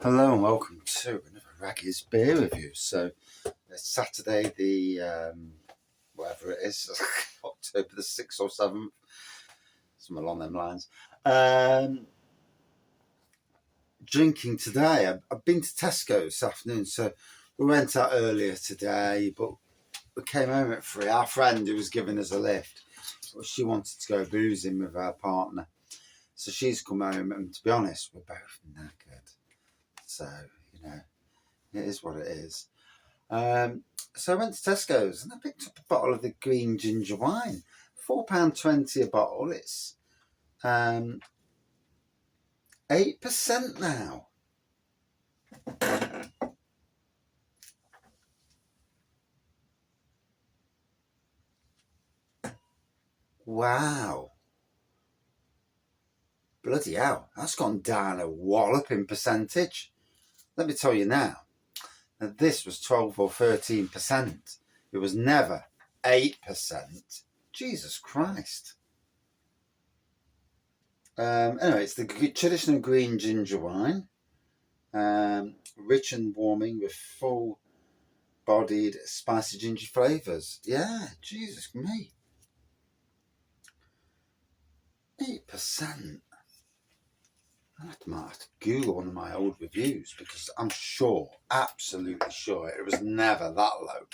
Hello and welcome to another Raggy's Beer Review. So it's Saturday the whatever it is, October the 6th or 7th, something along them lines. Drinking today. I've been to Tesco this afternoon, so we went out earlier today, but we came home at 3. Our friend who was giving us a lift, she wanted to go boozing with her partner, so she's come home, and to be honest, we're both knackered. So, it is what it is. So I went to Tesco's and I picked up a bottle of the green ginger wine. £4.20 a bottle. It's 8% now. Wow. Bloody hell. That's gone down a wallop in percentage. Let me tell you now. Now this was 12 or 13%. It was never 8%. Jesus Christ. Anyway, it's the traditional green ginger wine. Rich and warming with full-bodied spicy ginger flavours. Yeah, Jesus me. 8%. Might have to Google one of my old reviews because I'm sure, absolutely sure, it was never that low.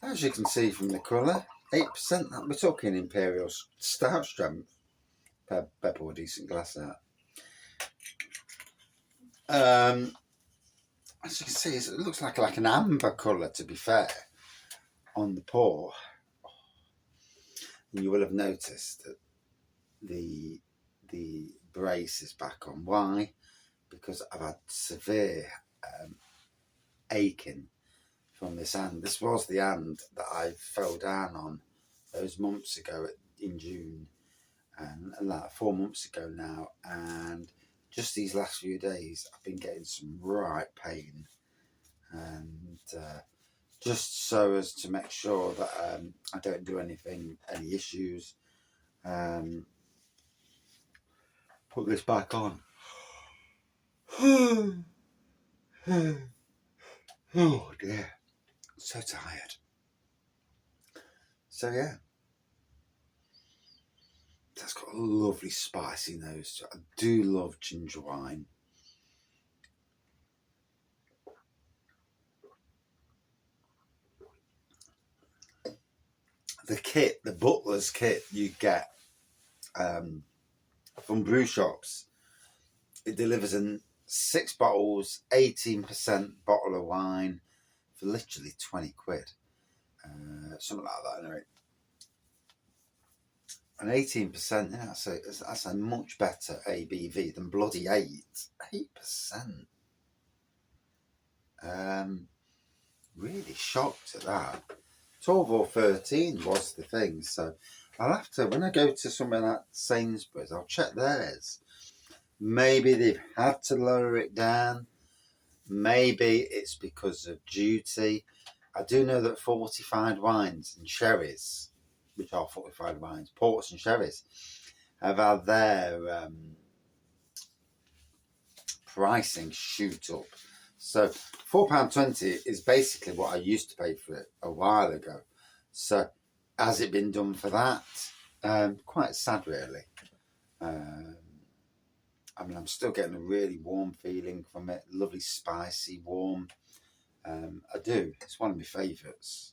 As you can see from the colour, 8%. We're talking Imperial Stout strength. Pour a decent glass out. As you can see, it looks like an amber colour, to be fair, on the pour. And you will have noticed that the brace is back on. Why? Because I've had severe aching from this hand. This was the hand that I fell down on those months ago in June, and like 4 months ago now, and just these last few days I've been getting some right pain, and just so as to make sure that I don't do any issues, put this back on. Oh dear, so tired. So yeah, that's got a lovely spicy nose to it. I do love ginger wine. The kit, the butler's kit you get from brew shops, it delivers in 6 bottles, 18% bottle of wine for literally 20 quid. Something like that anyway. And 18%, yeah, so that's a much better ABV than bloody 8%. Really shocked at that. 12 or 13 was the thing, so I'll have to, when I go to somewhere like Sainsbury's, I'll check theirs. Maybe they've had to lower it down. Maybe it's because of duty. I do know that fortified wines and sherries, which are fortified wines, ports and sherries, have had their pricing shoot up. So £4.20 is basically what I used to pay for it a while ago. So has it been done for that? Quite sad, really. I mean, I'm still getting a really warm feeling from it. Lovely, spicy, warm. I do. It's one of my favourites.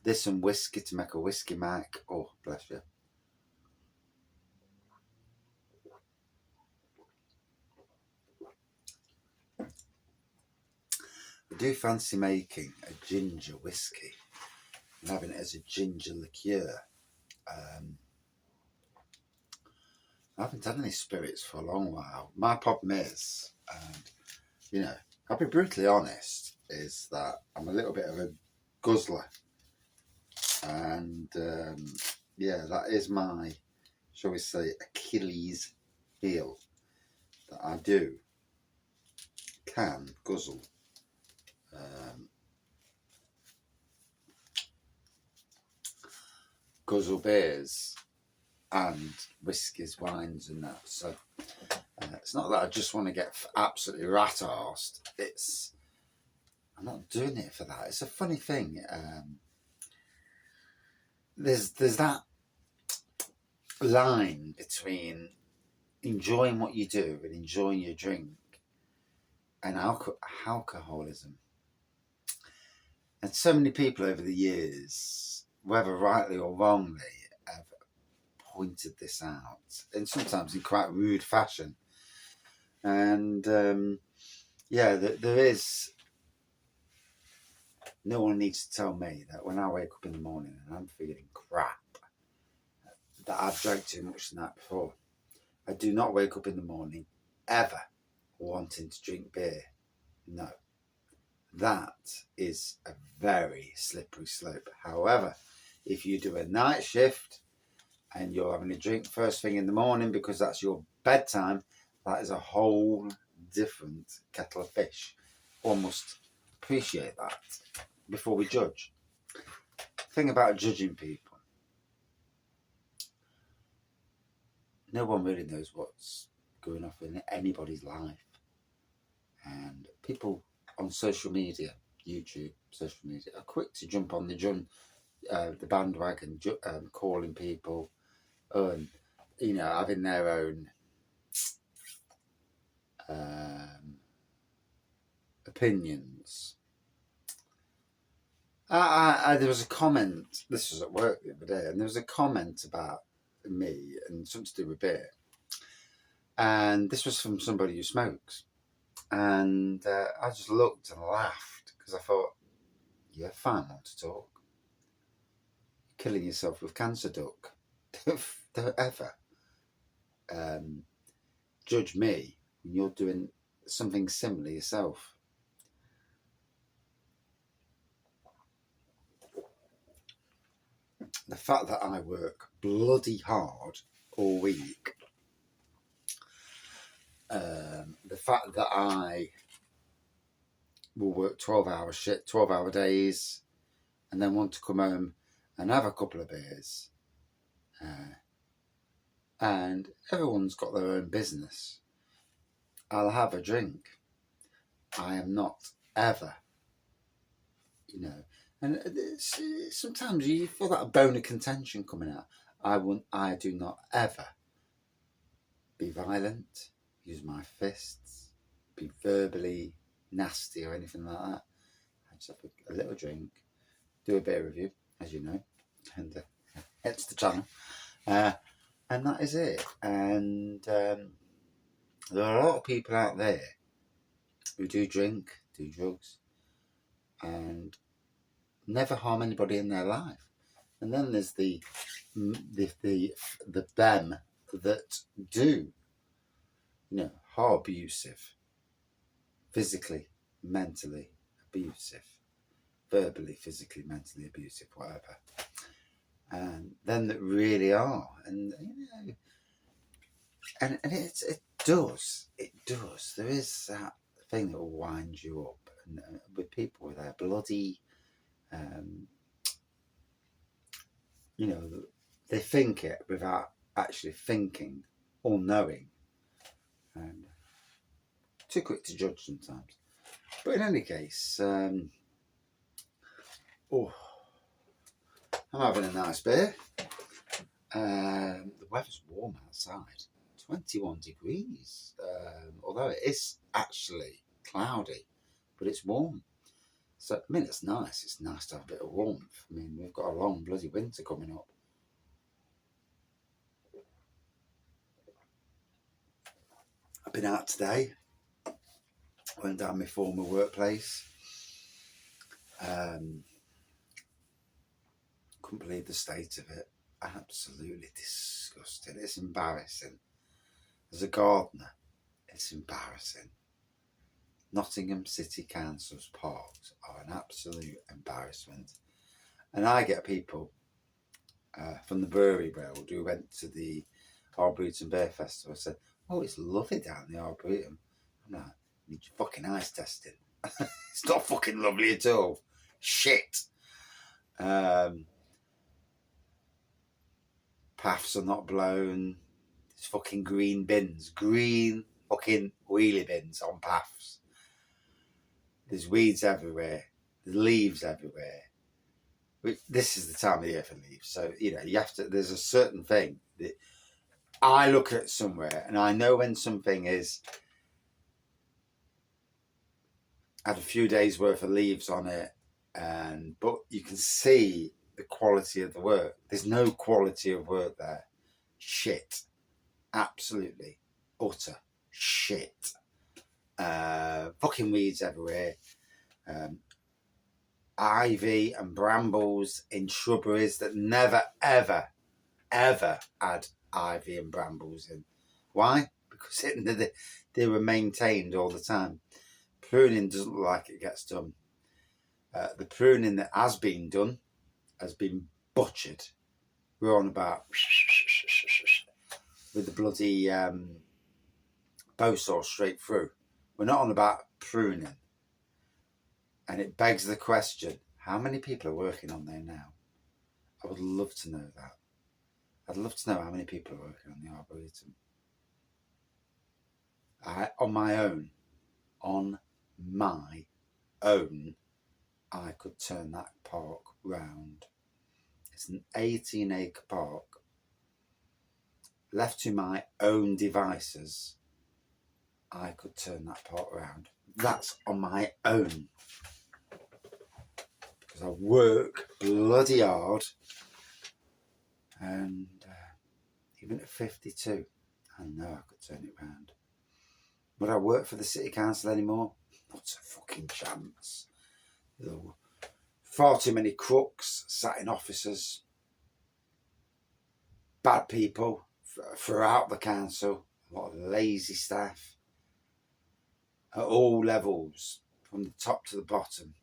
This and whiskey to make a whiskey mac. Oh, bless you. I do fancy making a ginger whiskey and having it as a ginger liqueur. I haven't had any spirits for a long while. My problem is, I'll be brutally honest, is that I'm a little bit of a guzzler. And yeah, that is my, shall we say, Achilles heel, that I can guzzle. Guzzle beers and whiskies, wines and that. So It's not that I just want to get absolutely rat-arsed. I'm not doing it for that. It's a funny thing. There's that line between enjoying what you do and enjoying your drink and alcoholism. And so many people over the years, whether rightly or wrongly, have pointed this out, and sometimes in quite rude fashion. And there is. No one needs to tell me that when I wake up in the morning and I'm feeling crap, that I've drank too much the night before. I do not wake up in the morning ever wanting to drink beer. No. That is a very slippery slope. However, if you do a night shift and you're having a drink first thing in the morning because that's your bedtime, that is a whole different kettle of fish. One must appreciate that before we judge. Thing about judging people, no one really knows what's going on in anybody's life. And people on social media, YouTube, social media, are quick to jump on the bandwagon, calling people, and having their own opinions. There was a comment. This was at work the other day, and there was a comment about me and something to do with beer. And this was from somebody who smokes. And I just looked and laughed because I thought, you're a fine one to talk. You're killing yourself with cancer, duck. Don't ever judge me when you're doing something similar yourself. The fact that I work bloody hard all week, the fact that I will work 12-hour days, and then want to come home and have a couple of beers, and everyone's got their own business. I'll have a drink. I am not ever, and sometimes you feel that bone of contention coming out. I do not ever be violent, use my fists, be verbally nasty or anything like that. I just have a little drink, do a beer review, as you know, and hence the channel, and that is it. And there are a lot of people out there who do drink, do drugs, and never harm anybody in their life. And then there's the them that do, are abusive, physically, mentally abusive, verbally, physically, mentally abusive, whatever. And then that really are, and it does. There is that thing that will wind you up, and with people with their bloody, they think it without actually thinking or knowing, and too quick to judge sometimes. But in any case, I'm having a nice beer. The weather's warm outside, 21 degrees, although it is actually cloudy, but it's warm. So, it's nice. It's nice to have a bit of warmth. We've got a long bloody winter coming up. I've been out today. Went down my former workplace. Couldn't believe the state of it. Absolutely disgusting. It's embarrassing. As a gardener, it's embarrassing. Nottingham City Council's parks are an absolute embarrassment. And I get people from the brewery world who went to the Arboretum Beer Festival and said, oh, it's lovely down the Arboretum. I'm like, you need your fucking eyes tested. It's not fucking lovely at all. Shit. Paths are not blown. There's fucking green bins. Green fucking wheelie bins on paths. There's weeds everywhere. There's leaves everywhere. This is the time of the year for leaves. So, you have to, there's a certain thing that I look at somewhere and I know when something is had a few days worth of leaves on it, but you can see the quality of the work. There's no quality of work there. Shit. Absolutely. Utter shit. Fucking weeds everywhere. Ivy and brambles in shrubberies that never, ever, ever had ivy and brambles in. Why? Because they were maintained all the time. Pruning doesn't look like it gets done. The pruning that has been done has been butchered. We're on about with the bloody bow saw straight through. We're not on about pruning. And it begs the question, how many people are working on there now? I would love to know that. I'd love to know how many people are working on the Arboretum. On my own, I could turn that park round. It's an 18-acre park. Left to my own devices, I could turn that park round. That's on my own. Because I work bloody hard. And even at 52, I know I could turn it round. Would I work for the city council anymore? Not a fucking chance. There were far too many crooks sat in offices. Bad people throughout the council. A lot of lazy staff. At all levels, from the top to the bottom.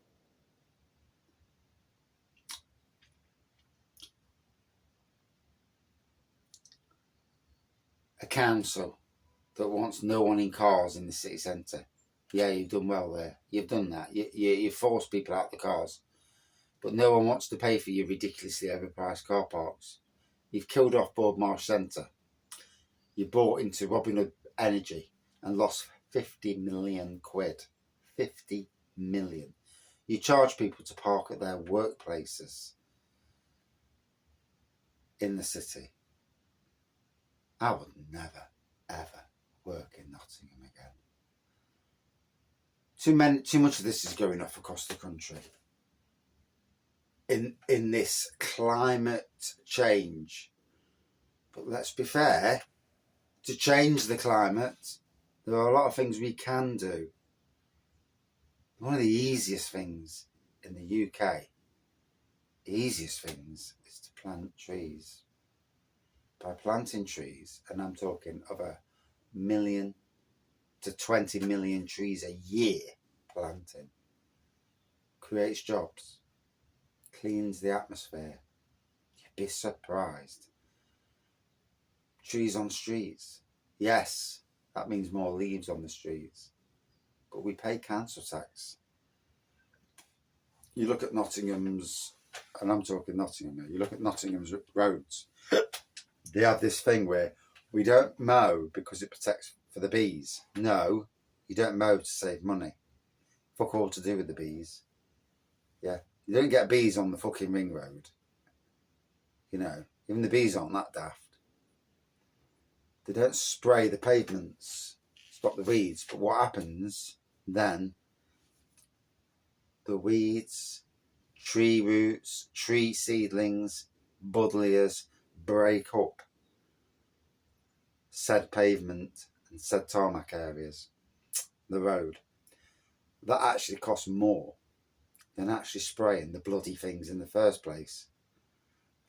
A council that wants no one in cars in the city centre. Yeah, you've done well there. You've done that. You force people out the cars. But no one wants to pay for your ridiculously overpriced car parks. You've killed off Bournemouth Centre. You bought into Robin Hood Energy and lost 50 million quid. 50 million. You charge people to park at their workplaces in the city. I would never, ever work in Nottingham again. Too much of this is going off across the country. In this climate change. But let's be fair, to change the climate, there are a lot of things we can do. One of the easiest things in the UK, is to plant trees. By planting trees, and I'm talking of 1 million to 20 million trees a year planting, creates jobs, cleans the atmosphere. You'd be surprised. Trees on streets. Yes, that means more leaves on the streets. But we pay council tax. You look at Nottingham's, and I'm talking Nottingham here, you look at Nottingham's roads. They have this thing where we don't mow because it protects for the bees. No, you don't mow to save money. Fuck all to do with the bees. Yeah, you don't get bees on the fucking ring road. Even the bees aren't that daft. They don't spray the pavements, stop the weeds. But what happens then? The weeds, tree roots, tree seedlings, buddleias break up said pavement and said tarmac areas, the road. That actually costs more than actually spraying the bloody things in the first place.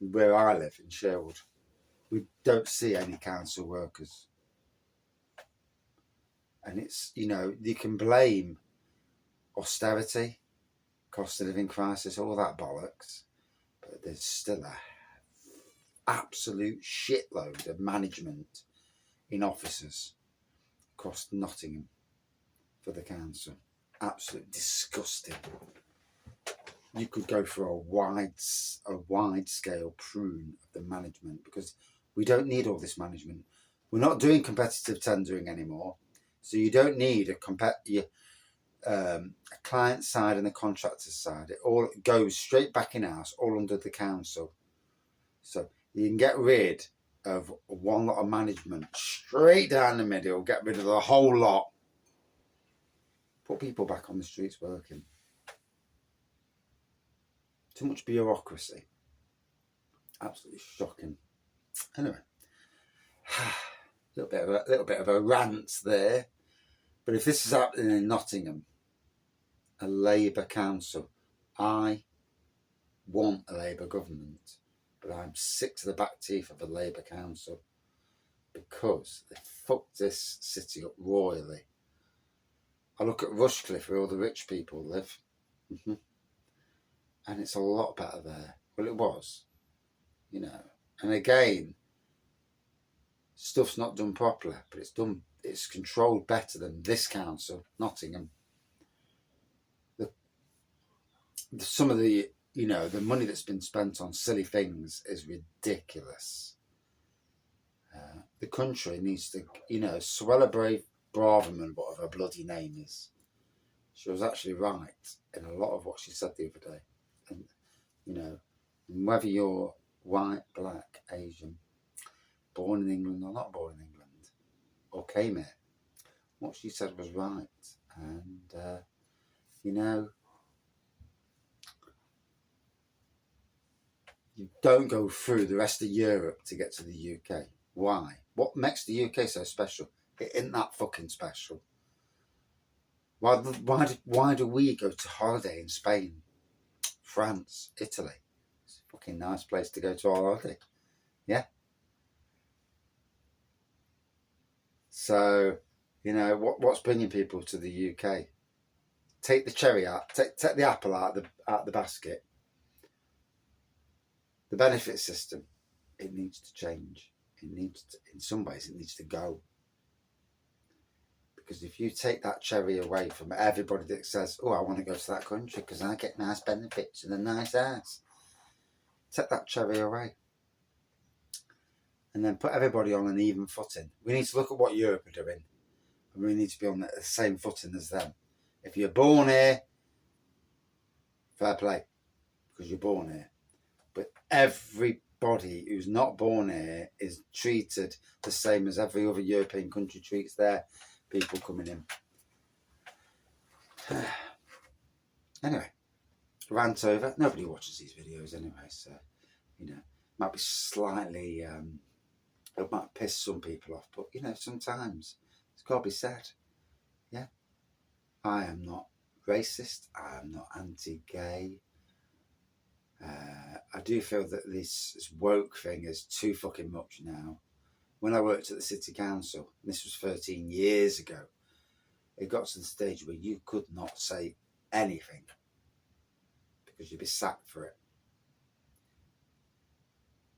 Where I live in Sherwood, we don't see any council workers. And it's, you can blame austerity, cost of living crisis, all that bollocks, but there's still a absolute shitload of management in offices across Nottingham for the council. Absolutely disgusting. You could go for a wide scale prune of the management, because we don't need all this management. We're not doing competitive tendering anymore. So you don't need a client side and a contractor side. It all goes straight back in house, all under the council. So you can get rid of one lot of management straight down the middle, get rid of the whole lot, put people back on the streets working. Too much bureaucracy. Absolutely shocking. Anyway, a little bit of a rant there. But if this is happening in Nottingham, a Labour council, I want a Labour government, but I'm sick to the back teeth of a Labour council because they fucked this city up royally. I look at Rushcliffe where all the rich people live, and it's a lot better there. Well, it was, you know. And again, stuff's not done properly, but it's controlled better than this council, Nottingham. Some of the, you know, the money that's been spent on silly things is ridiculous. The country needs to, you know, Suella Braverman, whatever her bloody name is. She was actually right in a lot of what she said the other day. And, you know, whether you're white, black, Asian, born in England or not born in England, or came here, what she said was right. And, you know, you don't go through the rest of Europe to get to the UK. Why? What makes the UK so special? It isn't that fucking special. Why do we go to holiday in Spain, France, Italy? It's a fucking nice place to go to a holiday. Yeah? So, you know, what's bringing people to the UK? Take the cherry out, take the apple out the basket. The benefit system, it needs to change. In some ways, it needs to go. Because if you take that cherry away from everybody that says, oh, I want to go to that country because I get nice benefits and a nice house, take that cherry away. And then put everybody on an even footing. We need to look at what Europe are doing. And we need to be on the same footing as them. If you're born here, fair play, because you're born here. But everybody who's not born here is treated the same as every other European country treats their people coming in. Anyway, rant over. Nobody watches these videos anyway, so, you know, might be slightly, it might piss some people off, but, you know, sometimes it's got to be said. Yeah, I am not racist. I am not anti-gay. I do feel that this woke thing is too fucking much now. When I worked at the city council, and this was 13 years ago, it got to the stage where you could not say anything because you'd be sacked for it.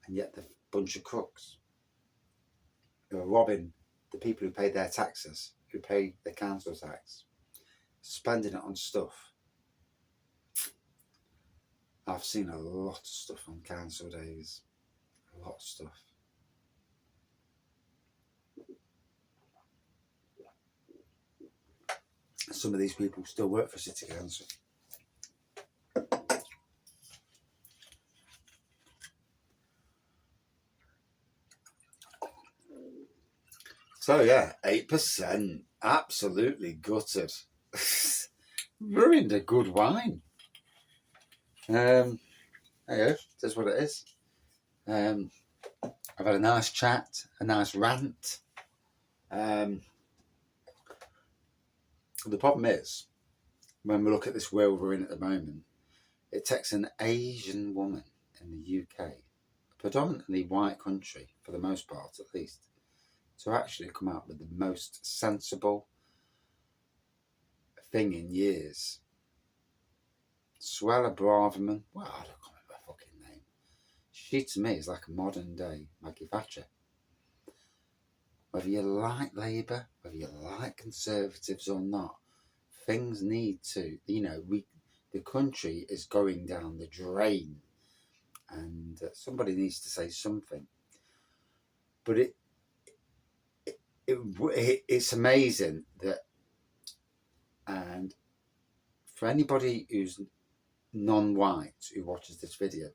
And yet the bunch of crooks who are robbing the people who pay their taxes, who pay the council tax, spending it on stuff. I've seen a lot of stuff on council days. A lot of stuff. Some of these people still work for city council. So yeah, 8%. Absolutely gutted. Ruined a good wine. There you go. That's what it is. I've had a nice chat, a nice rant. The problem is, when we look at this world we're in at the moment, it takes an Asian woman in the UK, a predominantly white country, for the most part at least, to actually come out with the most sensible thing in years. Suella Braverman, well, I don't remember her fucking name. She to me is like a modern day Maggie Thatcher. Whether you like Labour, whether you like Conservatives or not, things need to, you know, the country is going down the drain, and somebody needs to say something. But it it's amazing that, and for anybody who's non-white who watches this video,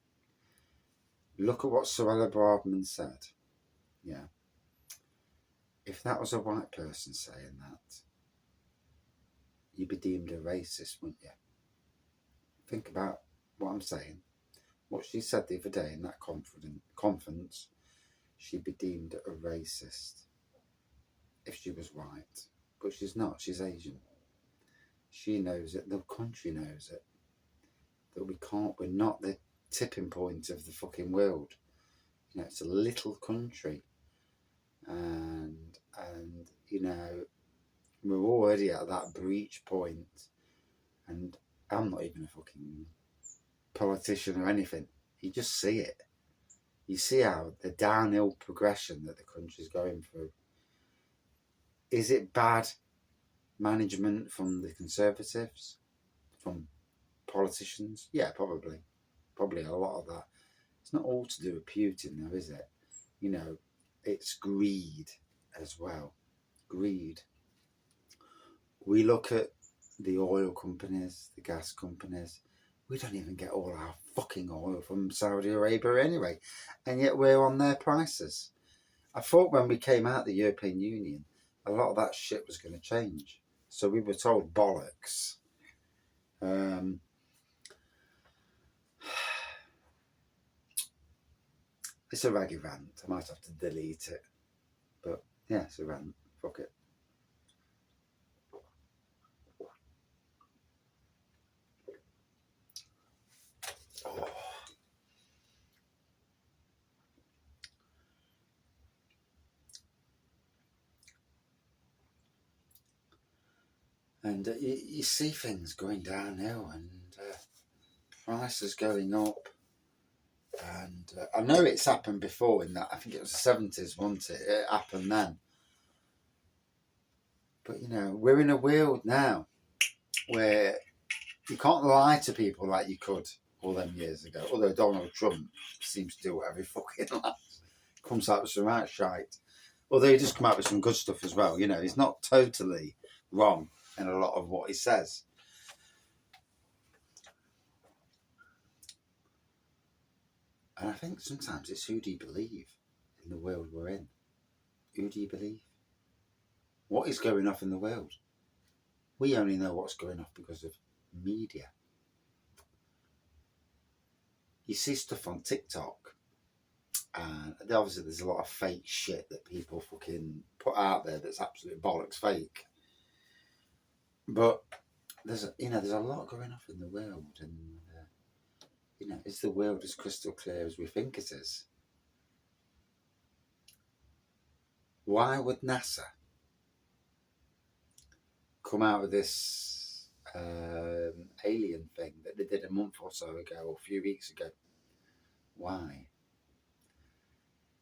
look at what Suella Braverman said. Yeah. If that was a white person saying that, you'd be deemed a racist, wouldn't you? Think about what I'm saying. What she said the other day in that conference, she'd be deemed a racist if she was white. But she's not, she's Asian. She knows it, the country knows it. That we're not the tipping point of the fucking world. You know, it's a little country. And you know, we're already at that breach point. And I'm not even a fucking politician or anything. You just see it. You see how the downhill progression that the country's going through. Is it bad management from the Conservatives? From politicians? Yeah, probably. Probably a lot of that. It's not all to do with Putin though, is it? You know, it's greed as well. Greed. We look at the oil companies, the gas companies. We don't even get all our fucking oil from Saudi Arabia anyway. And yet we're on their prices. I thought when we came out of the European Union, a lot of that shit was going to change. So we were told bollocks. It's a raggy rant. I might have to delete it. But yeah, it's a rant. Fuck it. Oh. And you see things going downhill and prices going up. And I know it's happened before in that, I think it was the 70s, wasn't it? It happened then. But, you know, we're in a world now where you can't lie to people like you could all them years ago. Although Donald Trump seems to do whatever he fucking likes. Comes out with some right shite. Although he does come out with some good stuff as well. You know, he's not totally wrong in a lot of what he says. And I think sometimes it's who do you believe in the world we're in? Who do you believe? What is going off in the world? We only know what's going off because of media. You see stuff on TikTok, and obviously there's a lot of fake shit that people fucking put out there that's absolute bollocks fake. But there's a lot going off in the world, and is the world as crystal clear as we think it is? Why would NASA come out with this alien thing that they did a month or so ago, or a few weeks ago? Why?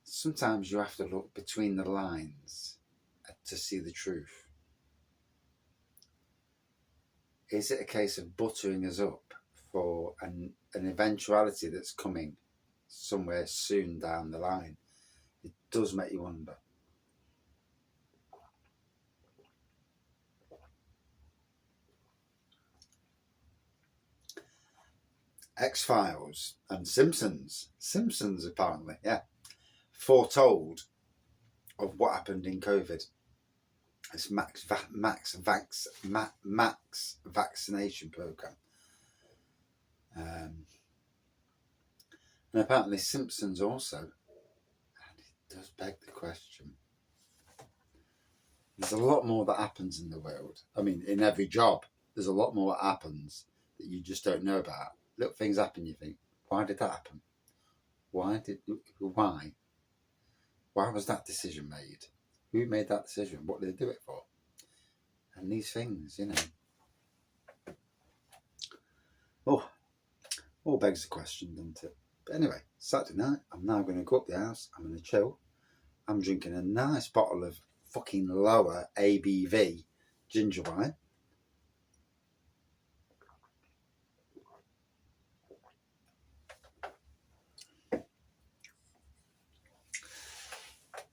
Sometimes you have to look between the lines to see the truth. Is it a case of buttering us up for an eventuality that's coming somewhere soon down the line? It does make you wonder. X-Files and Simpsons apparently, yeah, foretold of what happened in COVID. It's Max vaccination program. And apparently Simpsons also. And it does beg the question. There's a lot more that happens in the world. I mean, in every job, there's a lot more that happens that you just don't know about. Little things happen, you think, why did that happen? Why was that decision made? Who made that decision? What did they do it for? And these things, all begs the question, doesn't it? But anyway, Saturday night, I'm now going to go up the house. I'm going to chill. I'm drinking a nice bottle of fucking lower ABV ginger wine.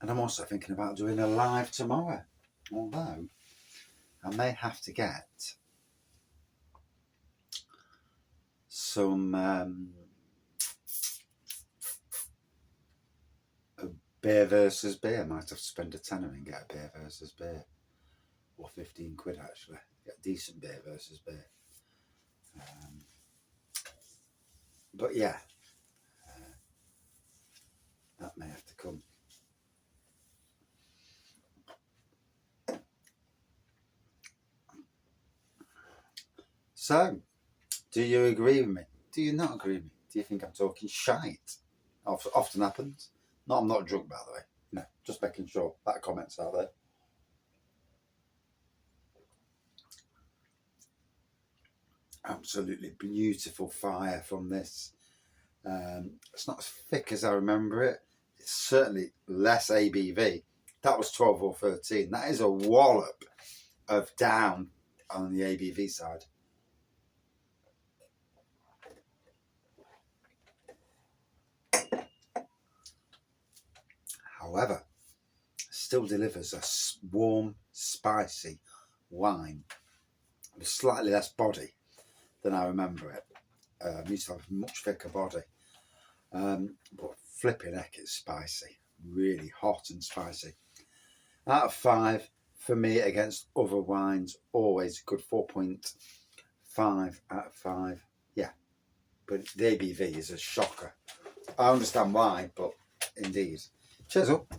And I'm also thinking about doing a live tomorrow, although I may have to get some beer versus beer. I might have to spend a tenner and get a beer versus beer, or 15 quid actually. Get a decent beer versus beer. But yeah, that may have to come. So, do you agree with me? Do you not agree with me? Do you think I'm talking shite? Often happens. No, I'm not drunk, by the way. No, just making sure that comment's out there. Absolutely beautiful fire from this. It's not as thick as I remember it. It's certainly less ABV. That was 12 or 13. That is a wallop of down on the ABV side. However, still delivers a warm, spicy wine with slightly less body than I remember it. It used to have a much thicker body. But flipping heck, it's spicy. Really hot and spicy. Out of 5, for me, against other wines, always a good 4.5 out of 5. Yeah, but the ABV is a shocker. I understand why, but indeed. Cheers up.